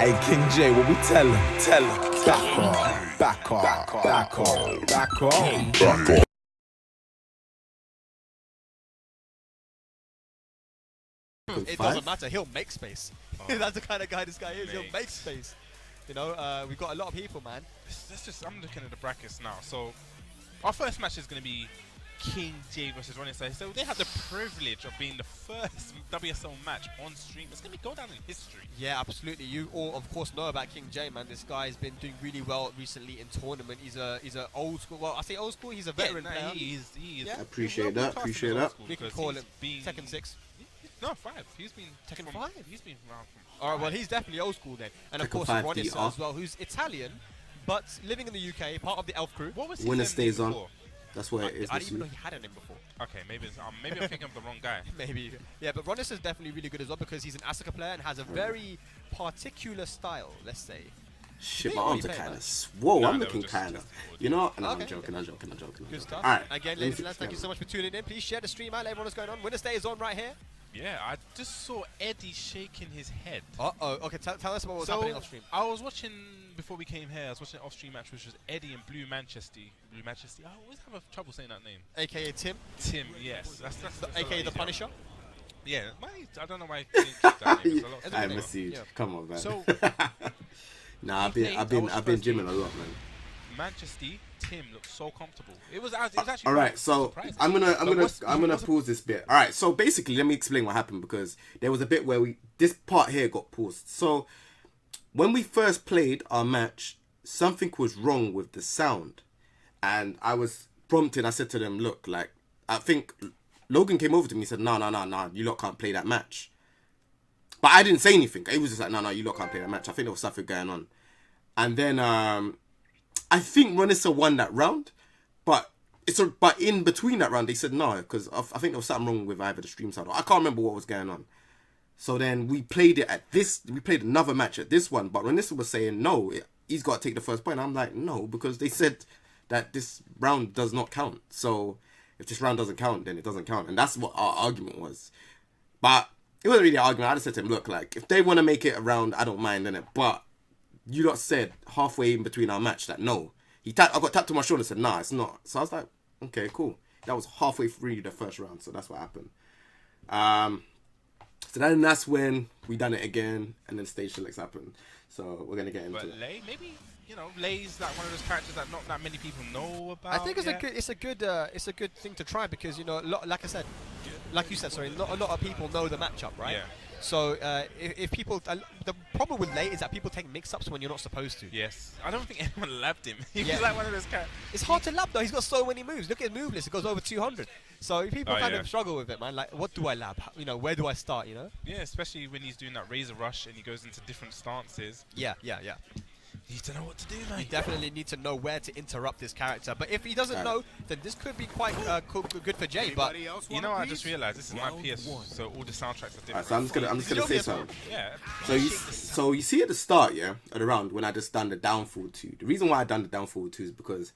Hey, King J, what we tell him? Tell him. Back on, back on, back on, back on, back on. It doesn't matter, he'll make space. That's the kind of guy this guy is, he'll make space. You know, we've got a lot of people, man. I'm looking at the brackets now. So, our first match is going to be KINGJAE versus Ronicer. So, they have the privilege of being the first WSL match on stream. It's going to go down in history. Yeah, absolutely. You all, of course, know about KINGJAE, man. This guy's been doing really well recently in tournament. He's a old school. Well, I say old school. He's a veteran player. He is. Yeah. I appreciate that. Appreciate that. We can call it Tekken 6. No, 5. He's been Tekken 5. He's been around from. All right. Well, he's definitely old school then. And of Tekken course, 5 Ronicer DR. as well, who's Italian, but living in the UK, part of the Elf crew. What was his Winner name stays on. before? That's what it is. I didn't even know he had a name before. Okay, maybe I'm thinking of the wrong guy. Maybe. Yeah, but Ronicer is definitely really good as well because he's an Asuka player and has a very particular style, let's say. Shit, Big my arms are replay, kind man. of swole. Nah, I'm they looking were just kind of. forward. You know? No, Okay. I'm joking. Good stuff. All right. Again, ladies and gents, thank you so much for tuning in. Please share the stream out. Let everyone what's going on. Winner Stay is on right here. Yeah, I just saw Eddie shaking his head. Uh-oh. Okay, tell us about what's happening off stream. I was watching, before we came here, I was watching an off-stream match which was Eddie and Blue Manchester. I always have trouble saying that name. AKA Tim. Tim, yes. That's AKA The Punisher. Yeah, I don't know why he didn't keep that name. It's a lot It's I okay. message. Yeah. Come on, man. So, Nah, I've he been played- gymming a lot, man. Manchester, Tim looked so comfortable. It was actually All right, quite so surprising. I'm gonna what's- pause this bit. All right, so basically, let me explain what happened because there was a bit where this part here got paused. So when we first played our match, something was wrong with the sound, and I was prompted. I said to them, "Look, like I think Logan came over to me and said, no, you lot can't play that match." But I didn't say anything. It was just like, no, you lot can't play that match. I think there was something going on, and then I think Ronicer won that round, but in between that round they said no because I think there was something wrong with either the stream side or I can't remember what was going on. So then we played another match at this one, but Ronicer was saying no, he's got to take the first point. I'm like no because they said that this round does not count. So if this round doesn't count, then it doesn't count, and that's what our argument was. But it wasn't really an argument. I just said to him, look, like if they want to make it a round, I don't mind, innit? But you lot said halfway in between our match that no. I got tapped on my shoulder and said, nah, it's not. So I was like, okay, cool. That was halfway through the first round, so that's what happened. So then that's when we done it again, and then stage selects happened. So we're going to get into But it. Lay, maybe, Lay's like one of those characters that not that many people know about. I think it's a good thing to try because like I said, like you said, sorry, not a lot of people know the matchup, right? Yeah. So if people, the problem with Lay is that people take mix-ups when you're not supposed to. Yes. I don't think anyone labbed him. He Yeah. was like one of those characters. It's hard to lab though. He's got so many moves. Look at his move list. It goes over 200. So people kind of struggle with it, man. Like, what do I lab? Where do I start? Yeah, especially when he's doing that razor rush and he goes into different stances. Yeah. You need to know what to do, You mate. definitely need to know where to interrupt this character. But if he doesn't know, then this could be quite good for Jay. But You know, I just realized this is my PS, so all the soundtracks are different. Alright, so I'm just gonna say something. Yeah. So you see at the start, yeah, of the round when I just done the down forward 2. The reason why I done the down forward 2 is because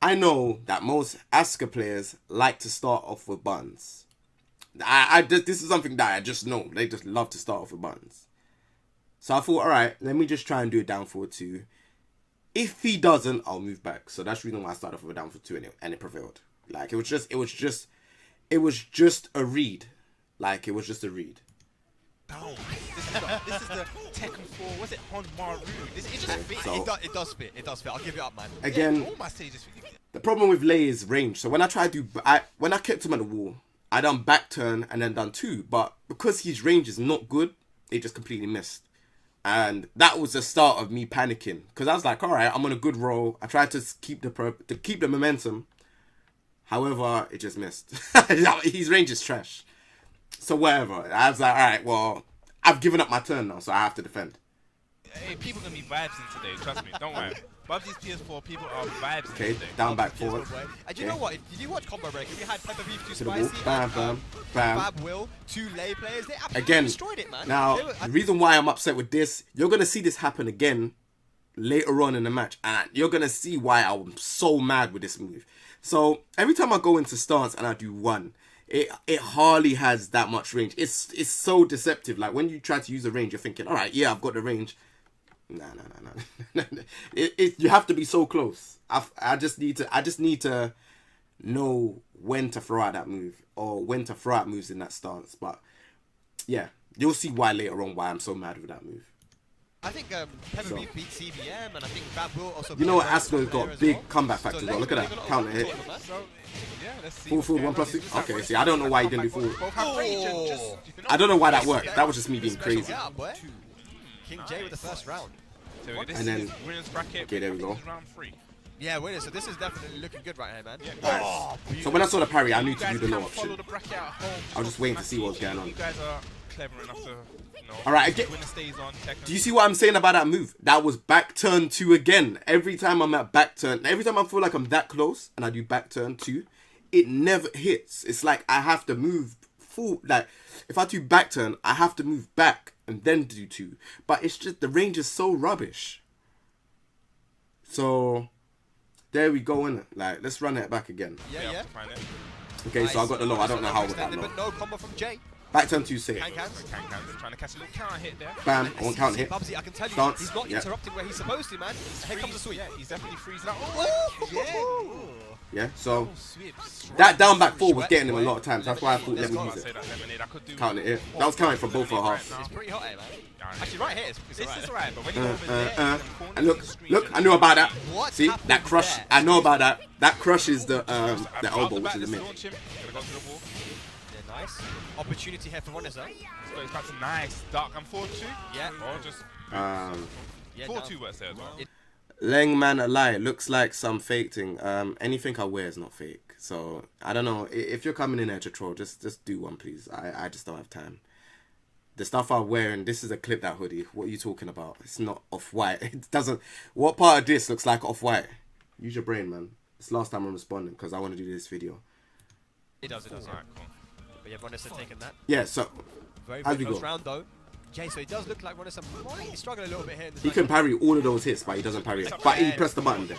I know that most Asuka players like to start off with buttons. This is something that I just know. They just love to start off with buttons. So I thought, all right, let me just try and do a down forward 2. If he doesn't, I'll move back. So that's the reason why I started off with a down forward 2 and it prevailed. Like it was just a read. Like it was just a read. Oh, this is the Tekken 4. Was it Honmaru? It just fit. So- it does fit. It does fit. I'll give it up, man. Again, All my stages fit. the problem with Lay is range. So when I tried to when I kept him at the wall, I done back turn and then done 2. But because his range is not good, it just completely missed. And that was the start of me panicking because I was like, all right, I'm on a good roll. I tried to keep the momentum. However, it just missed. His range is trash. So whatever. I was like, all right, well, I've given up my turn now, so I have to defend. Hey, people gonna be vibes in today. Trust me. Don't worry. Above these PS4, people are vibes Okay, in today. down, back, forward. And you know what? Did you watch Combo Breaker? We had Pepper Beef, Too To the wall. Spicy, Bam, bam, bam. Fab Will, 2 Lay players. They absolutely Again, destroyed it, man. now, They were- the reason why I'm upset with this, you're going to see this happen again later on in the match. And you're going to see why I'm so mad with this move. So, every time I go into stance and I do 1, it hardly has that much range. It's so deceptive. Like, when you try to use the range, you're thinking, all right, yeah, I've got the range. Nah. You have to be so close. I just need to know when to throw out that move or when to throw out moves in that stance. But yeah, you'll see why later on why I'm so mad with that move. I think Pepper Beef beat CBM, and I think that will also. You know what? Asco's got big comeback factor as well. Look at that counter hit. So, yeah, let's see. Full forward 1+6. Okay, see, I don't know why he didn't do forward. Both have range and just, I don't know why that worked. That was just me being crazy. Yeah, boy. KINGJAE with the first round. So this And then- is winners bracket. okay, there we I think go. this is round 3. Yeah, winner. So this is definitely looking good right here, man. Nice. So when I saw the parry, I knew to do the low Follow option. the bracket at home. I was just waiting to see what was going on. You guys are clever enough to, Alright, I get- winner stays on. Tekken. Do you see what I'm saying about that move? That was back turn 2 again. Every time I'm at back turn, every time I feel like I'm that close and I do back turn 2, it never hits. It's like I have to move full. Like if I do back turn, I have to move back and then do 2. But it's just the range is so rubbish. So there we go, innit? Like let's run it back again. Yeah. Find it. Okay, so I got the low. I don't know how with that Extended, low. but no combo from Jay. Back turn 2 safe. Cans. Trying to catch a little counter hit there. Bam. I want counter hit. Bubsy, I can tell you, Stance, he's not yeah. interrupting where he's supposed to, man. Here comes the sweep. Yeah, he's definitely freezing out. Oh, Yeah. So Sweeps. that down back 4 was getting him a lot of times. That's why I thought let me I'd use say it. that lemonade. I could do Counter hit. That was counting from both our halves. It's pretty hot here, man. Actually, right here, it's This alright. is alright, but when you go over there, And look, I knew about that. What See, happened that crush, there? I know about that. That crush is the elbow, which is the mid. Yeah, Nice. Opportunity here for Ronicer. So it's back to nice. Dark and 4-2. Yeah. Or just Yeah, 4-2 works there as well. Leng man a lie. Looks like some fake thing. Anything I wear is not fake. So I don't know. If you're coming in there to troll, just do one, please. I just don't have time. The stuff I wear, and this is a clip, that hoodie. What are you talking about? It's not off-white. It doesn't. What part of this looks like off-white? Use your brain, man. It's last time I'm responding because I want to do this video. It does. Alright, cool. But yeah, Ronicer taking that. Yeah, so Very, As very we close go. round, though. Jay, so it does look like Ronicer might struggle a little bit here. In this he can parry all of those hits, but he doesn't parry it. But he pressed the button then.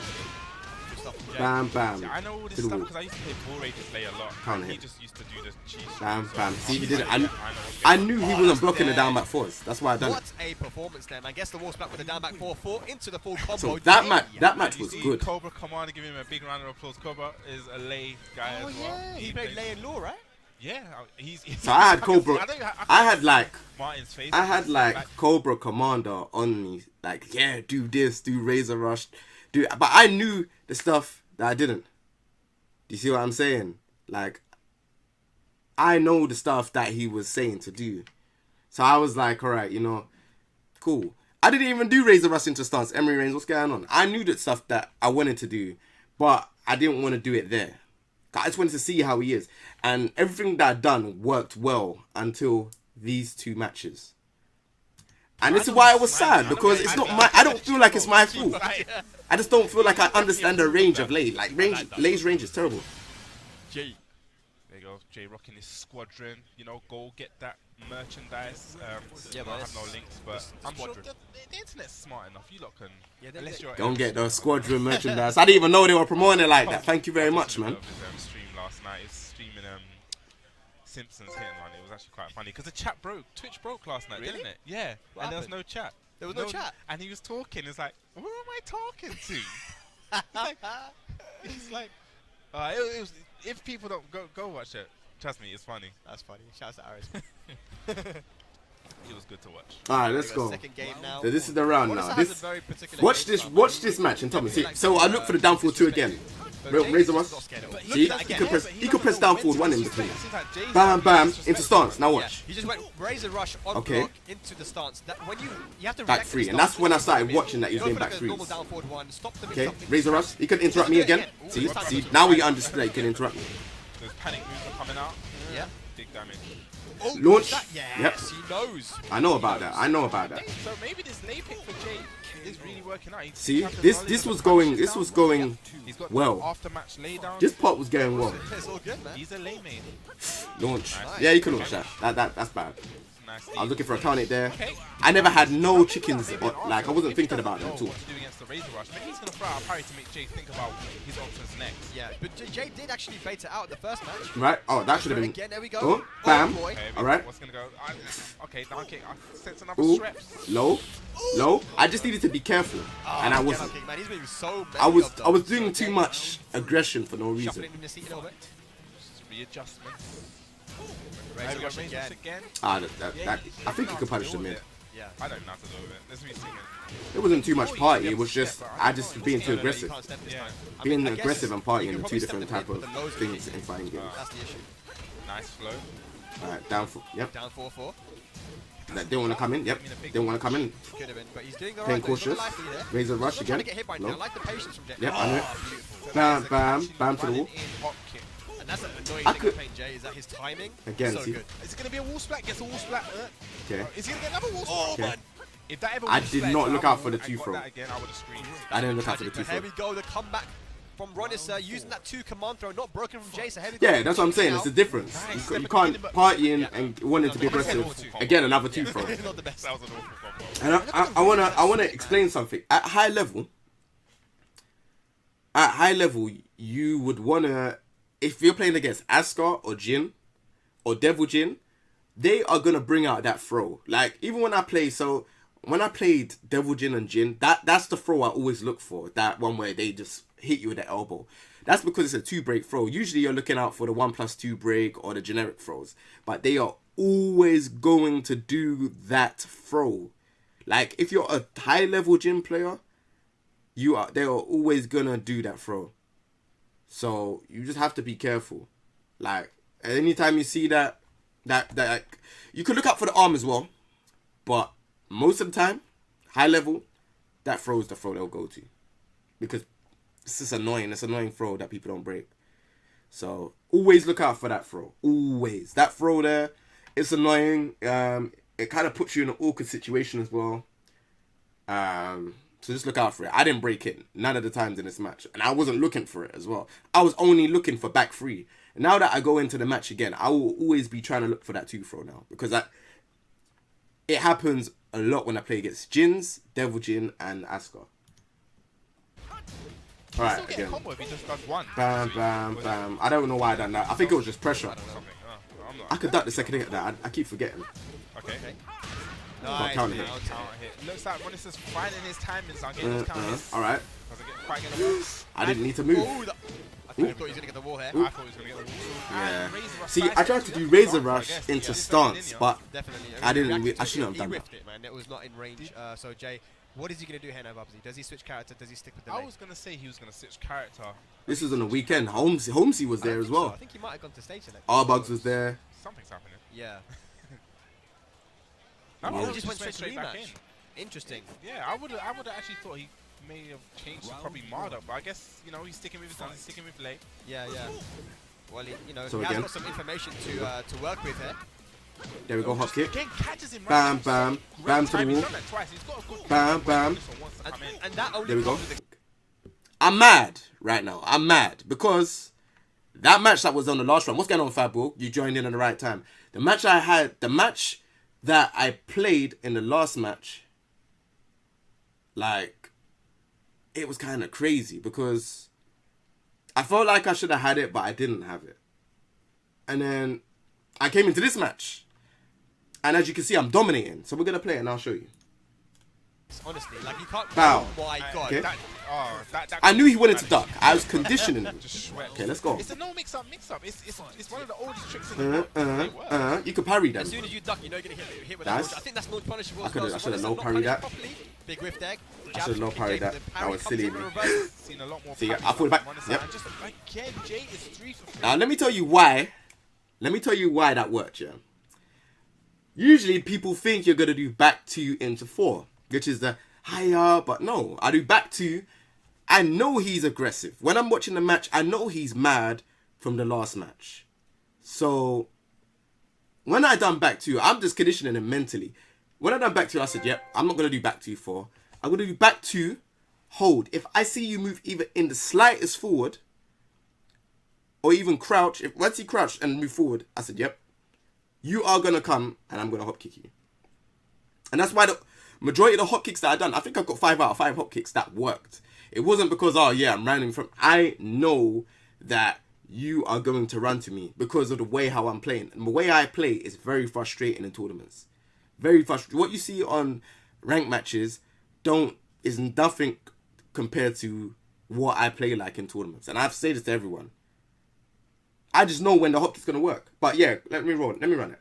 Good stuff from Jay. Bam, bam. See, I know all this To the stuff wall. because I used to play Ball Rage's Lay a lot. Counter He hit. just used to do the cheese. Bam, so bam. See, he did it. I know I knew he wasn't blocking the down back 4s. That's why I done it. What a performance there, man. Gets the walls back with the down back 4-4 into the full combo. So that Jay. match You was see good. Cobra Commander giving him a big round of applause. Cobra is a Lay guy Oh, as well. yeah. He played Lay and Law, right? Yeah, he's. So I had Cobra. I had like Martin's face. I had like Cobra Commander on me, like yeah, do this, do Razor Rush, do. But I knew the stuff that I didn't. Do you see what I'm saying? Like, I know the stuff that he was saying to do, so I was like, all right, you know, cool. I didn't even do Razor Rush into stance. Emery Reigns, what's going on? I knew the stuff that I wanted to do, but I didn't want to do it there. I just wanted to see how he is, and everything that I'd done worked well until these 2 matches. And this is why I was sad, because it's not my. I don't feel like it's my fault. I just don't feel like I understand the range of Lay. Like Lay's range is terrible. Jay. There you go, Jay rocking his squadron. You know, go get that merchandise. Yeah, I but have no links, but I'm sure squadron. the internet's smart enough. You lot can. Yeah, they- Unless you're Don't get the squadron merchandise. I didn't even know they were promoting it like that. Thank you very much, man. Stream last night. It's streaming Simpsons hitting on it. It was actually quite funny because the chat broke. Twitch broke last night, Really? didn't it? Yeah, What and there was happened? no chat. There was no chat? and he was talking. It's like, who am I talking to? It's like, it was. If people don't go watch it, trust me, it's funny. That's funny. Shouts to Aris. It was good to watch. All right, let's go. Second game now. So this is the round Ronicer now. has a This very particular watch game this. style, Watch man. this match and tell me. See, Like, so I look for the down forward 2 again. Razor Rush. See, he could press down forward 1 in between. Bam, bam, into stance. Now Yeah, watch. he just went Razor Rush on Okay. block into the stance. That when you have to Back react to 3, the and that's stance, when I you started go watching that he was go doing for back like a 3s. normal down forward 1, stop them in Okay, something. Razor Rush. He could interrupt me again. See, now we understand that he can interrupt me. Those panic moves are coming out. Yeah. Big damage. Oh, Launch. that- Yes, Yep. he knows. I know about that. I know about that. So maybe this lay pick for Jay is really working out. He's See, got the this knowledge of was the going. punches This down. was going He's got well. after match lay down. This part was going well. It's all good, man. He's a lay main. Launch. Yeah, you can launch that. That's bad. Nice. I was looking for a count it there. Okay. I never had no chickens. Like I wasn't thinking about them at all. What to do against the Razor Rush. Maybe he's going to throw out a parry to make Jay think about his options next. Yeah, but Jay did actually bait it out the first match. Right? Oh, that should have been. Again, there we go. Oh, bam. boy. Okay, All right. What's going to go? Okay, down kick. I sense another Ooh, strep. low. I just needed to be careful, and I wasn't. Kick, man. He's moving so I was many of doing those. too much aggression for no reason. Shuffling in the seat a little bit. Just readjustments. Razor Rush Razor again. again. I think you could punish the mid. Yeah. I don't know how to do it. Let's see it. It wasn't too much party. It was just I just being too aggressive. You can't step this Yeah. time. I Being mean, I guess aggressive and you partying can are probably two step different the mid, type of but the low's things really- in fighting games. That's the issue. Nice flow. Alright, down for yep. Down 4-4. That didn't want to come in. Yep, didn't want to come in. Could have been, but he's doing Playing alright. cautious. Razor rush Not trying to again. get hit by Low. now. I like the patience from Jay. Yep, I know it. Beautiful. Bam, bam, bam to the wall. And that's the annoying I thing could- about playing Jay is that his timing Again, so see? good. Is it going to be a wall splat? Gets a wall splat. Okay. Is he going to get another wall splat? Oh, Okay. man. If that ever I wall did splat not into look another out for the wall two and got throw. that again, I would have screamed. I didn't look out for the Tragic, two but here throw. we go. The comeback from Ronicer using that 2 command throw, not broken from Jay. So here we go. Yeah, that's what I'm saying. It's the difference. You can't party in and wanting to be aggressive. Again, another two throw. Not the best. That was an awful combo. And I wanna explain something. At high level, you would wanna, if you're playing against Askar or Jin or Devil Jin, they are gonna bring out that throw. Like even when I played Devil Jin and Jin, that's the throw I always look for. That one where they just hit you with the elbow. That's because it's a 2-break throw. Usually you're looking out for the 1+2 break or the generic throws, but they are always going to do that throw. Like if you're a high level Jin player, they are always gonna do that throw. So you just have to be careful. Like anytime you see that you could look out for the arm as well, but most of the time, high level, that throw is the throw they'll go to, because it's just annoying. It's an annoying throw that people don't break. So always look out for that throw. Always that throw there. It's annoying. It kind of puts you in an awkward situation as well. So just look out for it. I didn't break it none of the times in this match, and I wasn't looking for it as well. I was only looking for back 3. And now that I go into the match again, I will always be trying to look for that 2 throw now, because it happens a lot when I play against Jins, Devil Jin, and Askar. Alright, again. Combo if he just does one. Bam, bam, bam. I don't know why I done that. I think it was just pressure. Something. I'm not. I could duck the second hit that. I keep forgetting. Okay. Nice. counter hit. Counter hit. Looks like Ronicer's finding his timings. I'm getting those counter hits. Alright. Doesn't quite get the wall. I didn't need to move. Oh, I think I thought he was going to get the wall here. I thought he was going to get the wall. Yeah. And Razor Rush See, side I tried to step do to Razor stance, I Rush guess. into Yeah. stance, but Definitely. I mean, didn't. reacted I to shouldn't have He done whiffed that. it, man. It was not in range. So Jay, what is he going to do here now, Bubsy? Does he switch character? Does he stick with the I lane? was going to say he was going to switch character. This was on the weekend. Holmesy was I don't there as think so. well. I think he might have gone to stage select. Arbugs was there. Something's happening. Yeah. No, Oh, he he just went straight to back rematch. Interesting. Yeah, I would have actually thought he may have changed to probably Marder, but I guess he's sticking with his guns, he's sticking with Lay. Yeah, yeah. Well, So he has again. got some information to work with here. There we go, hop kick. Again, catches him Bam, right. bam, Great bam to the time, he's wall. done that twice. He's got a good Bam, bam. This one wants to And, come in. and that only There we go. comes with I'm mad right now. I'm mad because that match that was on the last round. What's going on, Fabio? You joined in at the right time. The match that I played in the last match, like, it was kind of crazy because I felt like I should have had it, but I didn't have it. And then I came into this match, and as you can see, I'm dominating. So we're gonna play it, and I'll show you. honestly, like you can't. Bow. Oh my god. Okay. That I knew he wanted to duck. I was conditioning him. Just sweat. Okay, let's go. It's a no mix-up. It's one of the oldest tricks in the world. You could parry them. As soon as you duck, you know you're gonna hit with Nice. that. I think that's not punishable. I as could've- well. I should've So no Ronicer's not parried that. punished properly. Big whiff deck. I should've no parried that. That was silly of me. Seen a lot more. See, I parries thought back. from Ronicer. Yep. And just again, Jay is 3 for 3. Now let me tell you why. Let me tell you why that worked, yeah. Usually people think you're gonna do back 2 into 4, which is the higher, but no. I do back 2. I know he's aggressive. When I'm watching the match, I know he's mad from the last match. So when I done back 2, I'm just conditioning him mentally. When I done back 2, I said, yep, I'm not gonna do back 2 4. I'm gonna do back 2, hold. If I see you move even in the slightest forward, or even crouch, once he crouched and move forward, I said, yep, you are gonna come and I'm gonna hop kick you. And that's why majority of the hop kicks that I done, I think I got 5 out of 5 hop kicks that worked. It wasn't because, oh yeah, I'm running from. I know that you are going to run to me because of the way how I'm playing. And the way I play is very frustrating in tournaments. Very frustrating. What you see on ranked matches is nothing compared to what I play like in tournaments. And I have to say this to everyone. I just know when the hop kick's gonna work. But yeah, let me run it.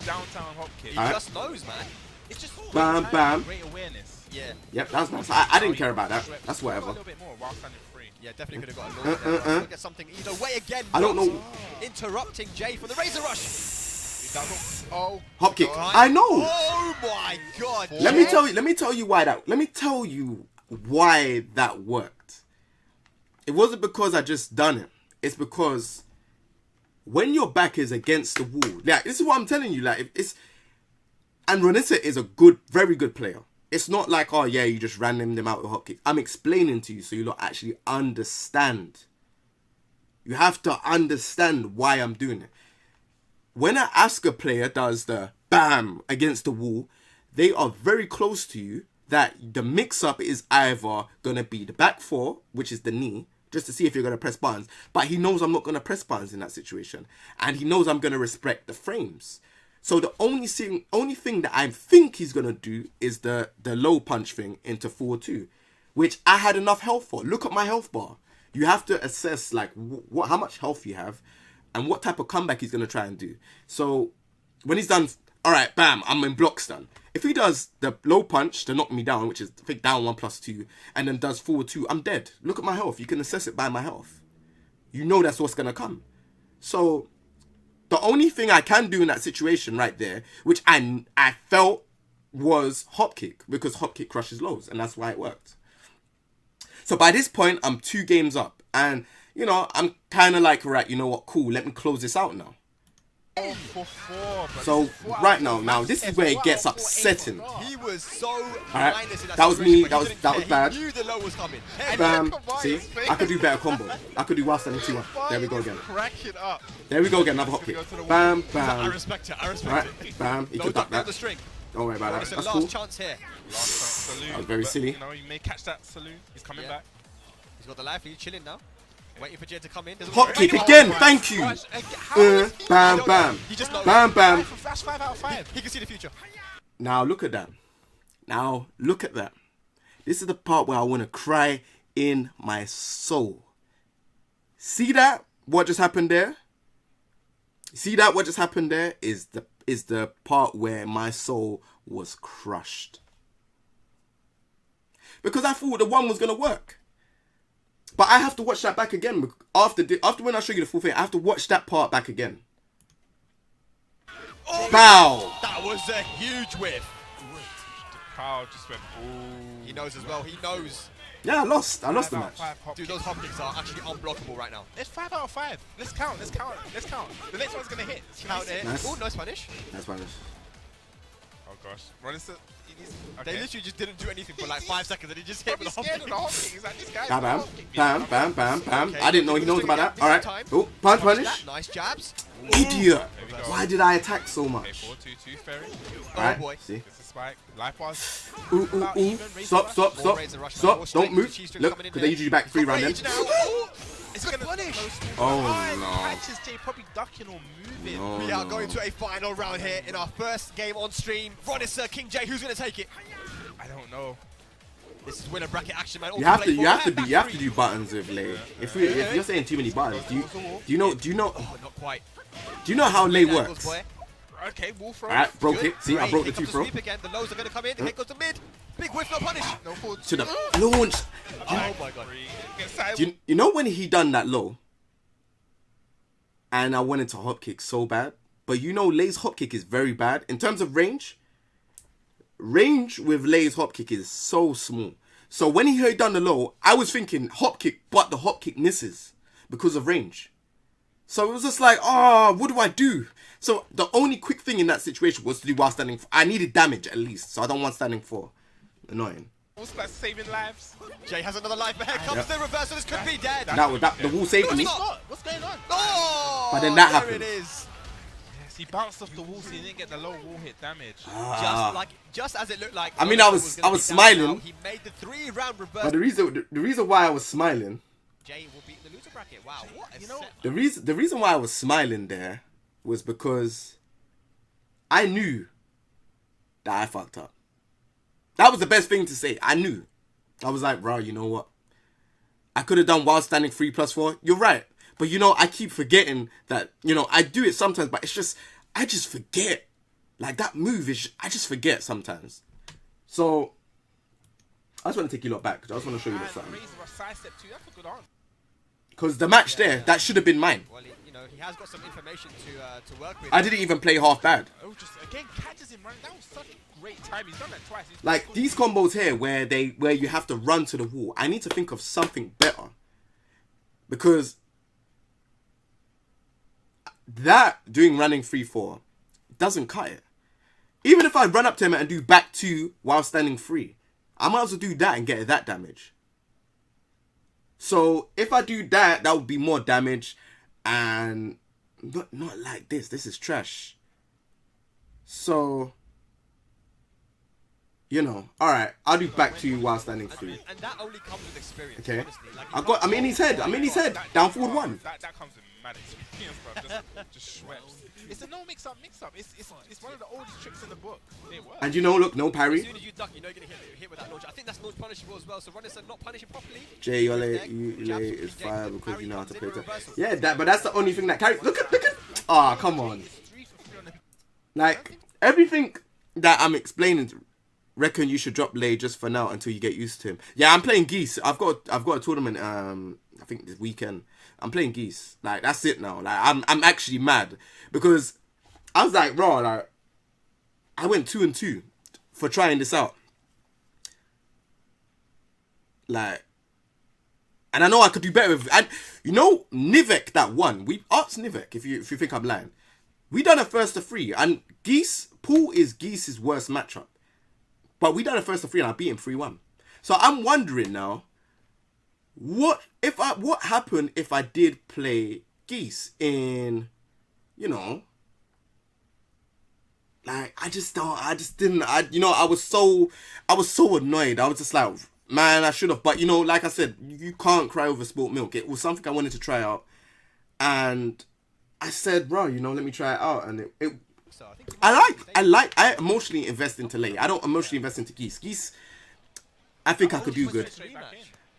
Downtown hop kick. He just knows, man. It's just Bam, bam. great awareness. Yeah. Yep, that was nice. I didn't care about that. That's A wability. little bit more while standing free. Yeah, definitely could have got a launch there. Get something either way again. I don't know. Interrupting Jay from the Razor Rush. Oh, Hop kick. God. I know. Oh my God. Let me tell you why that worked. It wasn't because I just done it. It's because when your back is against the wall, like this is what I'm telling you. Like and Ronicer is a very good player. It's not like, oh yeah, you just ran them out with hop kick. I'm explaining to you so you lot actually understand. You have to understand why I'm doing it. When an Asuka player does the bam against the wall, they are very close to you that the mix-up is either going to be the back 4, which is the knee, just to see if you're going to press buttons. But he knows I'm not going to press buttons in that situation. And he knows I'm going to respect the frames. So the only thing that I think he's going to do is the low punch thing into 4-2, which I had enough health for. Look at my health bar. You have to assess like how much health you have and what type of comeback he's going to try and do. So when he's done, all right, bam, I'm in block stun. If he does the low punch to knock me down, which is I think down 1+2, and then does 4-2, I'm dead. Look at my health. You can assess it by my health. You know that's what's going to come. So the only thing I can do in that situation right there, which I felt was hop kick, because hop kick crushes lows, and that's why it worked. So by this point, I'm 2 games up, and you know, I'm kind of like, right, you know what, cool, let me close this out now. So right now, this is where it gets upsetting. He was so minus in that was me. That was bad. He knew the low was coming. Bam. See, I could do better combo. I could do while standing 2-1. There we go again. crack it up. There we go again. Another hop kick. Bam, bam. I respect it. I respect Right, it. bam. He could duck that. Don't worry about that. It's a That's last cool. chance here. Last saloon. That was very silly. You know, you may catch that saloon. He's coming back. He's got the life. He's chilling now. Waiting for Jay to come in. Hop kick again. Thank you. Bam, bam. He just knows. Bam, bam. That's 5 out of 5. He can see the future. Now look at that. Now look at that. This is the part where I want to cry in my soul. See that? What just happened there? See that? What just happened there is the part where my soul was crushed. Because I thought the one was gonna work. But I have to watch that back again. After when I show you the full thing, I have to watch that part back again. Oh, bow! That was a huge whiff. The crowd just went, ooh. He knows as well. He knows. Yeah, I lost the match. Dude, those hop kicks are actually unblockable right now. It's 5 out of 5. Let's count. The next one's gonna hit. Count it. Nice. Oh, no Spanish. That's Spanish. Oh gosh. Ronicer. They literally just didn't do anything for like 5 seconds and he just hit with the hop kick. He's like, this guy. Bam, bam, bam, bam, bam. Okay, I didn't know he knows about that. All right. Oh, punish. Nice jabs. Idiot. Why did I attack so Okay, much? 4-2-2 Ferry. All right. boy. See. This is Spike. Life bars. Ooh. Stop. Don't move. Look, because they usually back 3 round then. It's gonna punish. Oh no. Catches Jay probably ducking or moving. No. We are going to a final round here in our first game on stream. Ronicer, KINGJAE, who's going to take it? I don't know. This is winner bracket action, man. You have to do buttons with Lei. If you're saying too many buttons, do you know? Oh, not quite. Do you know how Lei Angles, works? boy. Okay, wall throw. Alright, broke it. See, I broke the Here 2 comes throw. sweep again. The lows are going to come in. Here goes the mid. Big whiff, no punish. No forward. To the launch. Oh my god. You know when he done that low? And I went into hop kick so bad. But you know Lei's hop kick is very bad. In terms of range, with Lei's hop kick is so small. So when he done the low, I was thinking hop kick, but the hop kick misses because of range. So it was just like, what do I do? So the only quick thing in that situation was to do while standing 4. I needed damage at least, so I don't want standing 4. Annoying. What's that saving lives? Jay has another life ahead. Comes the reversal. This could be dead. The wall saved me. What's going on? Oh! But then that there happened. It is. Yes, He bounced off the wall, so he didn't get the low wall hit damage. Just as it looked like. I mean, I was smiling. He made the 3-round reverse. But the reason why I was smiling. Jay will beat the loser bracket. Wow, what a set. The reason why I was smiling there was because I knew that I fucked up. That was the best thing to say. I knew. I was like, bro, you know what? I could have done while standing 3+4. You're right. But, you know, I keep forgetting that, you know, I do it sometimes, but it's just, I just forget. Like, that move is, I just forget sometimes. So, I just want to take you lot back. I just want to show you something. Because the match there, that should have been mine. Well, you know, he has got some information to work with. I didn't even play half bad. Oh, just again catches him, right? That was such a great time. He's done that twice. Like, these combos here where you have to run to the wall, I need to think of something better. Because that doing running 3-4 doesn't cut it. Even if I run up to him and do back 2 while standing 3, I might as well do that and get that damage. So if I do that, that would be more damage, and not like this. This is trash. So, you know, all right, I'll do back 2 while standing 3. And that only comes with experience. Okay. Honestly. Like, I'm in his head. Down forward 1. That comes with mad experience, bro. Just Schweppes. It's a no mix-up. It's one of the oldest tricks in the book. It works. And you know, look, no parry. As soon as you duck, you know you're going to get hit with that launch. I think that's launch punishable as well. So Ronicer not punishing properly. Jay, you lay is fire because you know how to play that. Yeah, but that's the only thing that carries. Look at. Ah, come on. Like, everything that I'm explaining, reckon you should drop Lay just for now until you get used to him. Yeah, I'm playing Geese. I've got a tournament. I think this weekend. I'm playing Geese. Like, that's it now. Like, I'm actually mad because I was like, raw. Like, I went 2-2 for trying this out. Like, and I know I could do better with. And you know, Nivek that won. We asked Nivek if you think I'm lying. We done a 1st-3, and Pool is Geese's worst matchup. But we done a 1st-3, and I beat him 3-1. So I'm wondering now, what happened if I did play Geese in, you know, like I was so annoyed. I was just like, man, I should have. But you know, like I said, you can't cry over spilt milk. It was something I wanted to try out, and I said, bro, you know, let me try it out, and I emotionally invest into Lay. I don't emotionally invest into Geese. Geese, I think I could do good.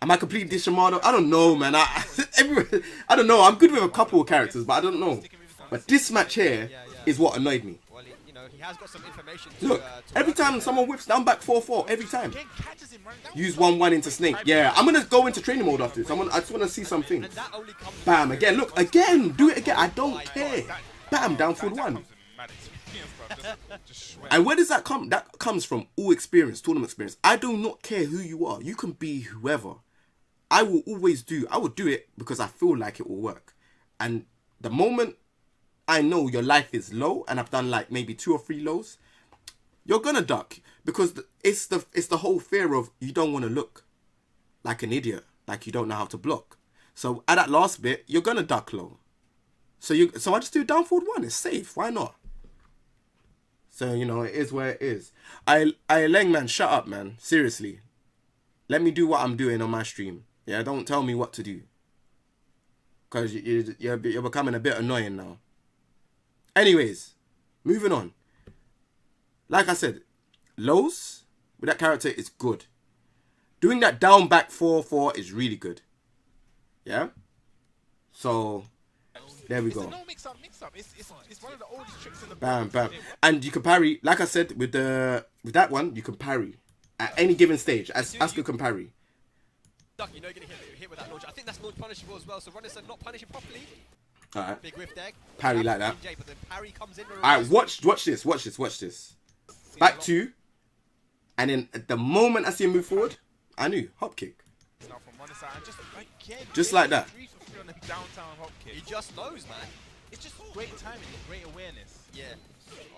Am I completely Dishimado? I don't know, man. I don't know. I'm good with a couple of characters, but I don't know. But this match here is what annoyed me. Well, you know, he has got some information. Look, every time someone whips down back 4-4, every time. Use 1-1 into Snake. Yeah, I'm gonna go into training mode after this. I just wanna see something. Bam, again. Look, again. Do it again. I don't care. Bam, down forward 1. And where does that come? That comes from all experience, tournament experience. I do not care who you are. You can be whoever. I will do it because I feel like it will work. And the moment I know your life is low, and I've done like maybe 2 or 3 lows, you're gonna duck because it's the whole fear of you don't want to look like an idiot, like you don't know how to block. So at that last bit, you're gonna duck low. So I just do down forward 1. It's safe. Why not? So, you know, it is where it is. Leng, man, shut up, man. Seriously. Let me do what I'm doing on my stream. Yeah, don't tell me what to do. Because you're becoming a bit annoying now. Anyways, moving on. Like I said, lows with that character is good. Doing that down back 4-4 is really good. Yeah? So, there we go. It's a no mix-up. It's one of the oldest tricks in the book. Bam, bam. And you can parry, like I said, with that one, you can parry. At any given stage, as Asuka can parry. You know you're going to get hit with that launch. I think that's launch punishable as well. So Ronicer not punishing properly. Alright. Big whiff deck. Parry like that. But then parry comes in. Alright, watch this. Back 2. And then at the moment I see him move forward, I knew. Hopkick. Just like that. He just knows, man. It's just great timing, great awareness. Yeah.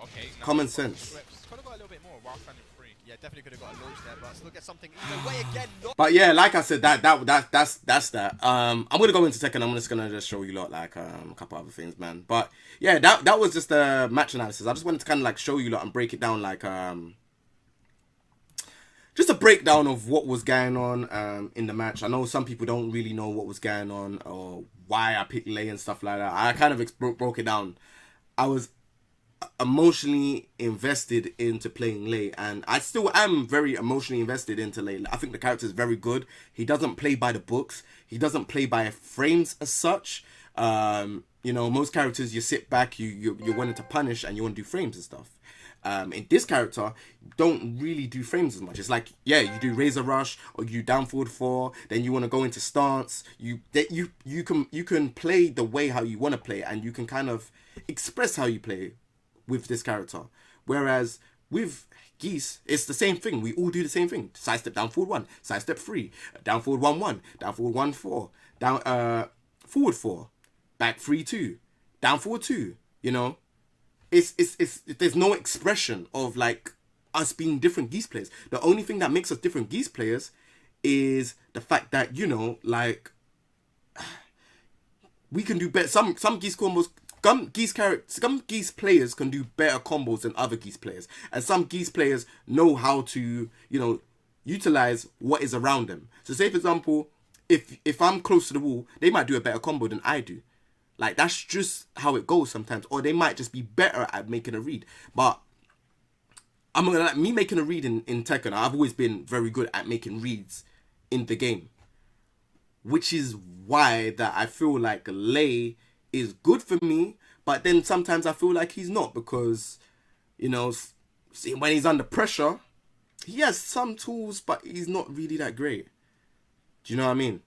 Okay. Common sense. Could have got a little bit more while standing free. Yeah, definitely could have got a launch there, but still get something either way again. Not But yeah, like I said, that's that. I'm gonna go into Tekken. I'm just gonna show you lot like a couple other things, man. But yeah, that was just a match analysis. I just wanted to kind of like show you lot and break it down, like just a breakdown of what was going on in the match. I know some people don't really know what was going on or why I picked Lei and stuff like that. I kind of broke it down. I was emotionally invested into playing Lei, and I still am very emotionally invested into Lei. I think the character is very good. He doesn't play by the books. He doesn't play by frames as such. You know, most characters, you sit back, you're wanting to punish and you want to do frames and stuff. In this character, you don't really do frames as much. It's like, yeah, you do Razor Rush or you down forward 4, then you want to go into stance. You can play the way how you want to play, and you can kind of express how you play with this character. Whereas with Geese, it's the same thing. We all do the same thing. Side step down forward 1, side step 3, down forward 1-1, down forward 1-4, down forward 4, back 3-2, down forward 2. You know, it's there's no expression of like us being different Geese players. The only thing that makes us different Geese players is the fact that, you know, like we can do better. Some Geese combos. Some Geese players can do better combos than other Geese players, and some Geese players know how to, you know, utilize what is around them. So, say for example, if I'm close to the wall, they might do a better combo than I do. Like, that's just how it goes sometimes, or they might just be better at making a read. But I'm gonna like me making a read in Tekken. I've always been very good at making reads in the game, which is why that I feel like Lei is good for me, but then sometimes I feel like he's not, because, you know, see, when he's under pressure, he has some tools, but he's not really that great. Do you know what I mean?